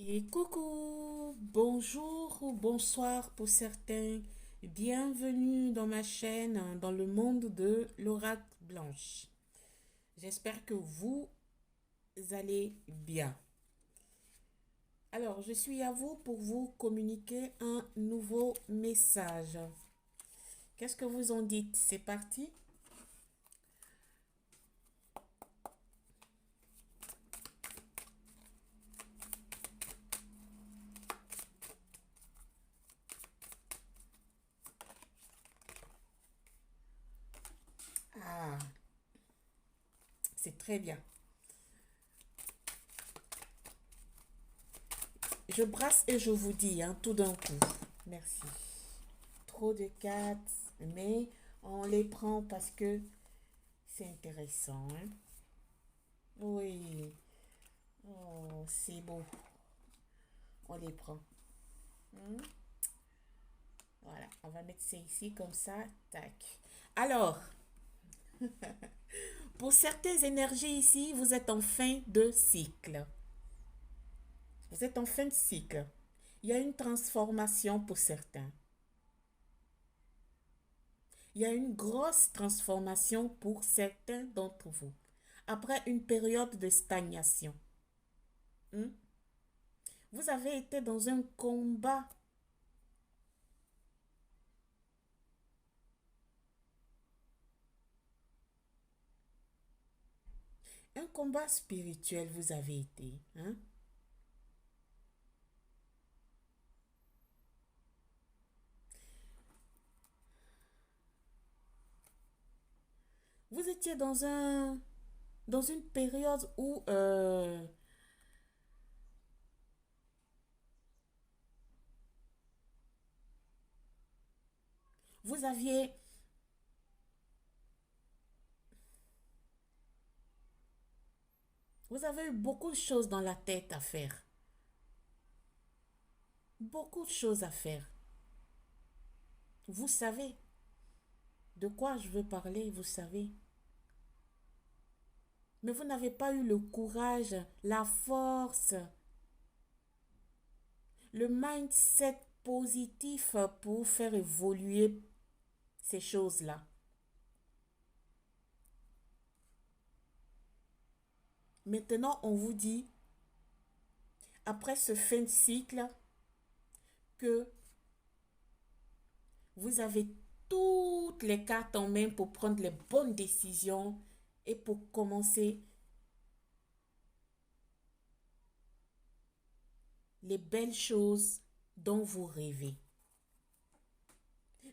Et coucou, bonjour ou bonsoir pour certains. Bienvenue dans ma chaîne, dans le monde de l'oracle blanche. J'espère que vous allez bien. Alors, je suis à vous pour vous communiquer un nouveau message. Qu'est-ce que vous en dites? C'est parti? Ah, c'est très bien. Je brasse et je vous dis, hein, tout d'un coup. Merci. Trop de cartes, mais on les prend parce que c'est intéressant, hein. Oui. Oh, c'est beau. On les prend. Hmm. Voilà, on va mettre ça ici comme ça. Tac. Alors, pour certaines énergies ici, vous êtes en fin de cycle. Vous êtes en fin de cycle. Il y a une transformation pour certains. Il y a une grosse transformation pour certains d'entre vous. Après une période de stagnation. Hmm. Vous avez été dans un combat. Un combat spirituel, vous avez été. Hein? Vous étiez dans une période où vous aviez, vous avez eu beaucoup de choses dans la tête à faire. Beaucoup de choses à faire. Vous savez de quoi je veux parler, vous savez. Mais vous n'avez pas eu le courage, la force, le mindset positif pour faire évoluer ces choses-là. Maintenant, on vous dit, après ce fin de cycle, que vous avez toutes les cartes en main pour prendre les bonnes décisions et pour commencer les belles choses dont vous rêvez.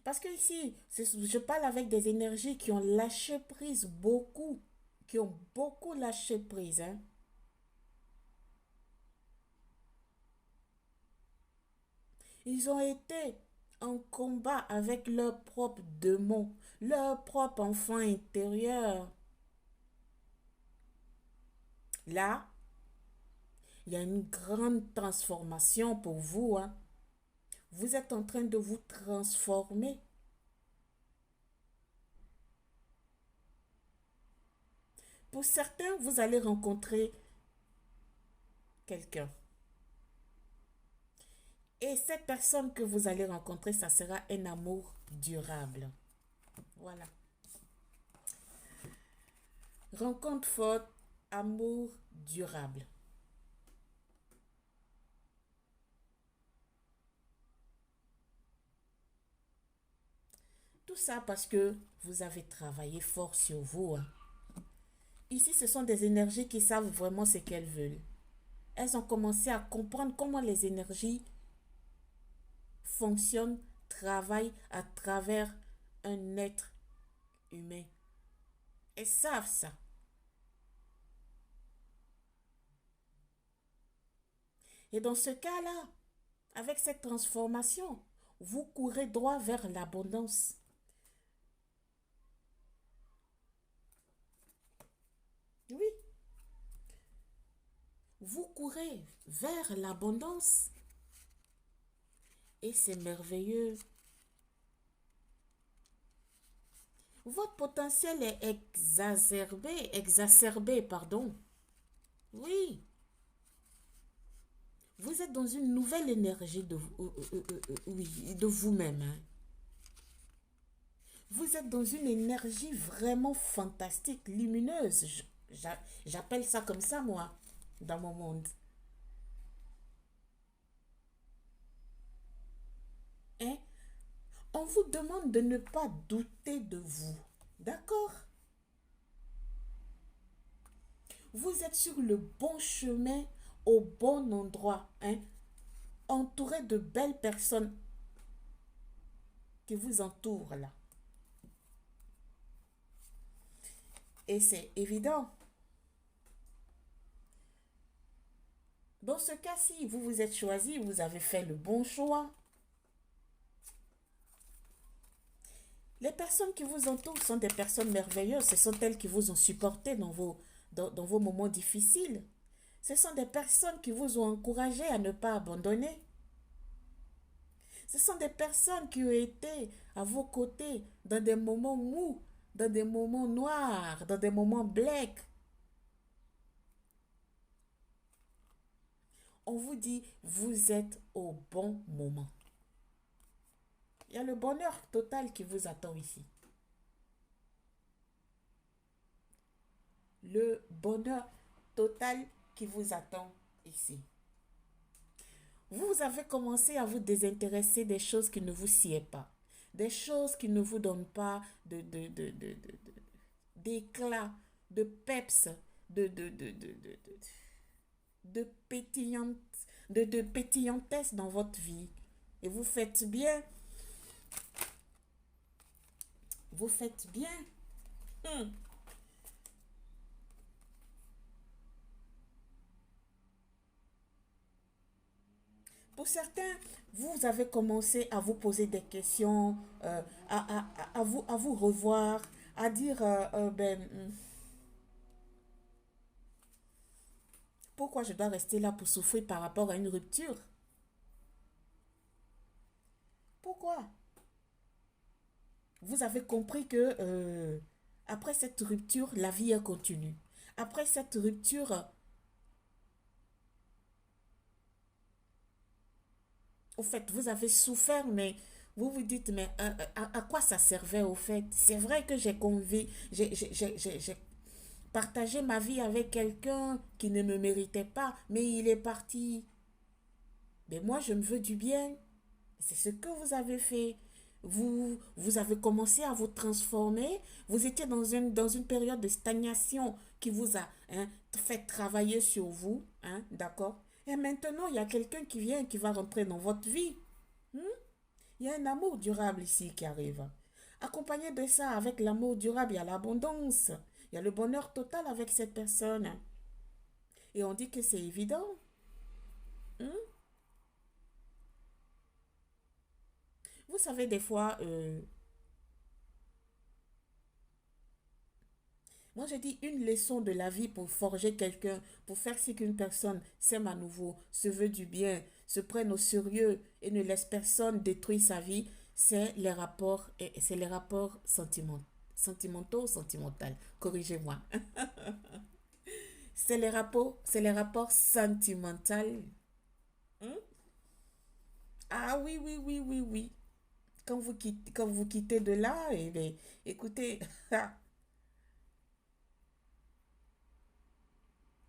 Parce que ici, je parle avec des énergies qui ont lâché prise beaucoup, qui ont beaucoup lâché prise, hein. Ils ont été en combat avec leur propre démon, leur propre enfant intérieur. Là, il y a une grande transformation pour vous, hein. Vous êtes en train de vous transformer. Pour certains, vous allez rencontrer quelqu'un. Et cette personne que vous allez rencontrer, ça sera un amour durable. Voilà. Rencontre forte, amour durable. Tout ça parce que vous avez travaillé fort sur vous, hein. Ici, ce sont des énergies qui savent vraiment ce qu'elles veulent. Elles ont commencé à comprendre comment les énergies fonctionnent, travaillent à travers un être humain. Elles savent ça. Et dans ce cas-là, avec cette transformation, vous courez droit vers l'abondance. Oui, vous courez vers l'abondance. Et c'est merveilleux. Votre potentiel est exacerbé, pardon. Oui, Vous êtes dans une nouvelle énergie oui, de vous-même, hein. Vous êtes dans une énergie vraiment fantastique, lumineuse. J'appelle ça comme ça, moi, dans mon monde. Hein? On vous demande de ne pas douter de vous. D'accord? Vous êtes sur le bon chemin, au bon endroit, hein? Entouré de belles personnes qui vous entourent là. Et c'est évident. Dans ce cas-ci, vous vous êtes choisi, vous avez fait le bon choix. Les personnes qui vous entourent sont des personnes merveilleuses. Ce sont elles qui vous ont supporté dans vos moments difficiles. Ce sont des personnes qui vous ont encouragé à ne pas abandonner. Ce sont des personnes qui ont été à vos côtés dans des moments mous, dans des moments noirs, dans des moments blecs. On vous dit, vous êtes au bon moment. Il y a le bonheur total qui vous attend ici. Le bonheur total qui vous attend ici. Vous avez commencé à vous désintéresser des choses qui ne vous sied pas. Des choses qui ne vous donnent pas d'éclat, de peps, de pétillante, de pétillantesse dans votre vie. Et vous faites bien. Vous faites bien. Hum. Pour certains, vous avez commencé à vous poser des questions, à vous revoir, à dire, pourquoi je dois rester là pour souffrir par rapport à une rupture? Pourquoi? Vous avez compris que après cette rupture, la vie est continue. Après cette rupture, au fait, vous avez souffert, mais vous vous dites, mais à quoi ça servait au fait? C'est vrai que j'ai partagé ma vie avec quelqu'un qui ne me méritait pas, mais il est parti. Mais moi, je me veux du bien. C'est ce que vous avez fait. Vous avez commencé à vous transformer. Vous étiez dans une période de stagnation qui vous a, hein, fait travailler sur vous. Hein, d'accord? Et maintenant, il y a quelqu'un qui vient, qui va rentrer dans votre vie. Hmm? Il y a un amour durable ici qui arrive. Accompagné de ça, avec l'amour durable, il y a l'abondance. Il y a le bonheur total avec cette personne. Et on dit que c'est évident. Hmm? Vous savez, des fois, moi, j'ai dit une leçon de la vie pour forger quelqu'un, pour faire si qu'une personne s'aime à nouveau, se veut du bien, se prenne au sérieux et ne laisse personne détruire sa vie, c'est les rapports, et c'est les rapports sentimentaux ou sentimentaux. Corrigez-moi. C'est les rapports sentimentaux. Hmm? Ah oui, oui, oui, oui, oui. Quand vous quittez de là, eh bien, écoutez,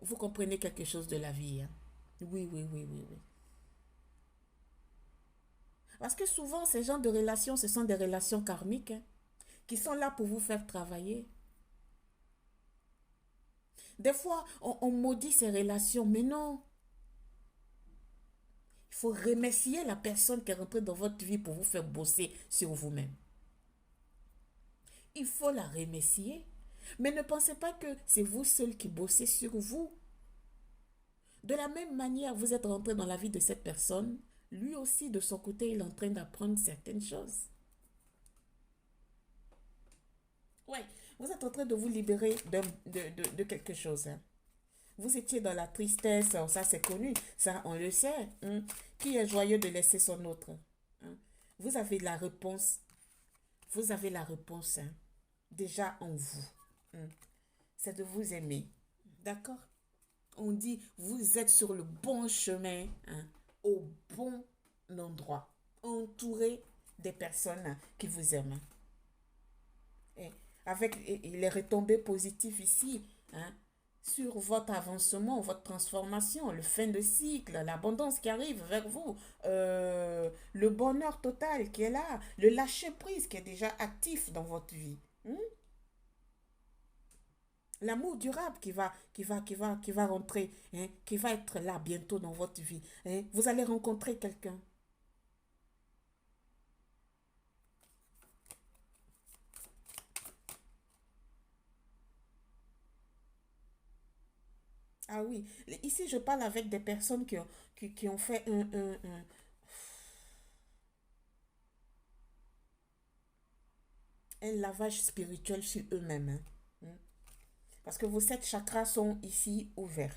vous comprenez quelque chose de la vie, hein. Oui, oui, oui, oui, oui. Parce que souvent, ces genres de relations, ce sont des relations karmiques, hein, qui sont là pour vous faire travailler. Des fois, on maudit ces relations, mais non. Il faut remercier la personne qui est rentrée dans votre vie pour vous faire bosser sur vous-même. Il faut la remercier. Mais ne pensez pas que c'est vous seul qui bossez sur vous. De la même manière, vous êtes rentré dans la vie de cette personne. Lui aussi, de son côté, il est en train d'apprendre certaines choses. Ouais, vous êtes en train de vous libérer de quelque chose, hein. Vous étiez dans la tristesse, ça c'est connu, ça on le sait, hein. Qui est joyeux de laisser son autre, hein? Vous avez la réponse, vous avez la réponse, hein, déjà en vous, hein. C'est de vous aimer, d'accord? on dit, vous êtes sur le bon chemin, hein, au bon endroit, entouré des personnes qui vous aiment. Et avec les retombées positives ici, hein, sur votre avancement, votre transformation, le fin de cycle, l'abondance qui arrive vers vous, le bonheur total qui est là, le lâcher-prise qui est déjà actif dans votre vie. Hmm? L'amour durable qui va rentrer, hein, qui va être là bientôt dans votre vie. Hein. Vous allez rencontrer quelqu'un. Ah oui, ici je parle avec des personnes qui ont fait un lavage spirituel sur eux-mêmes. Hein. Hmm. Parce que vos sept chakras sont ici ouverts.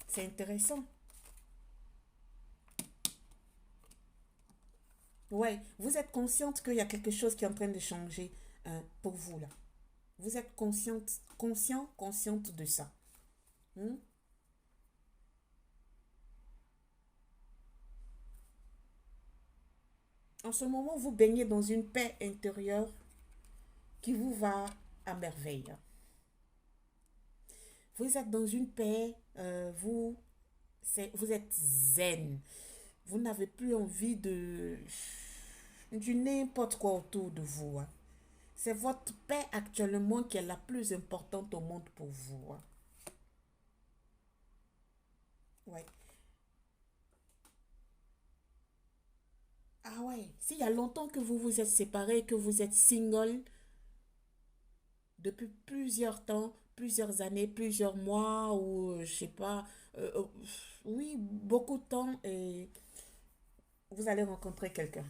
C'est intéressant. Ouais, vous êtes consciente qu'il y a quelque chose qui est en train de changer hein, pour vous là. Vous êtes consciente de ça. Hmm. En ce moment, vous baignez dans une paix intérieure qui vous va à merveille. Vous êtes dans une paix, vous êtes zen. Vous n'avez plus envie de n'importe quoi autour de vous. Hein. C'est votre paix actuellement qui est la plus importante au monde pour vous. Hein. Ouais. Ah ouais, s'il y a longtemps que vous vous êtes séparés, que vous êtes single depuis plusieurs temps, plusieurs années, plusieurs mois ou je sais pas, oui, beaucoup de temps et vous allez rencontrer quelqu'un.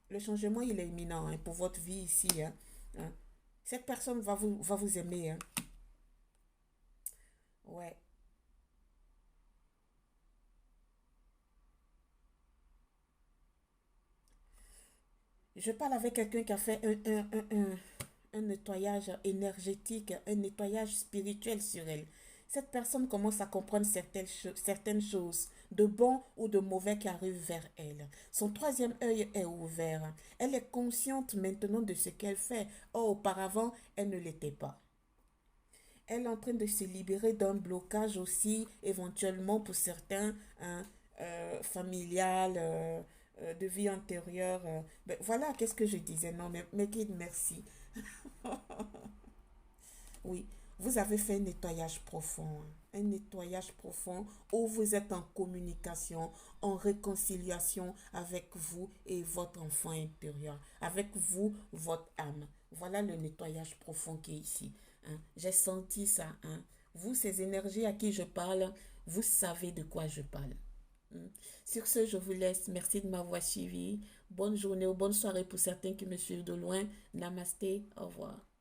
Le changement, il est imminent hein, pour votre vie ici. Hein, hein. Cette personne va vous aimer. Hein. Ouais. Je parle avec quelqu'un qui a fait un nettoyage énergétique, un nettoyage spirituel sur elle. Cette personne commence à comprendre certaines choses, de bon ou de mauvais qui arrivent vers elle. Son troisième œil est ouvert. Elle est consciente maintenant de ce qu'elle fait. Or, auparavant, elle ne l'était pas. Elle est en train de se libérer d'un blocage aussi, éventuellement pour certains, hein, familial, de vie antérieure. Ben, voilà, qu'est-ce que je disais. Non, mais guide, merci. Oui, vous avez fait un nettoyage profond. Hein. Un nettoyage profond où vous êtes en communication, en réconciliation avec vous et votre enfant intérieur, avec vous, votre âme. Voilà le nettoyage profond qui est ici. Hein. J'ai senti ça. Hein. Vous, ces énergies à qui je parle, vous savez de quoi je parle. Hmm. Sur ce, je vous laisse. Merci de m'avoir suivi. Bonne journée ou bonne soirée pour certains qui me suivent de loin. Namasté. Au revoir.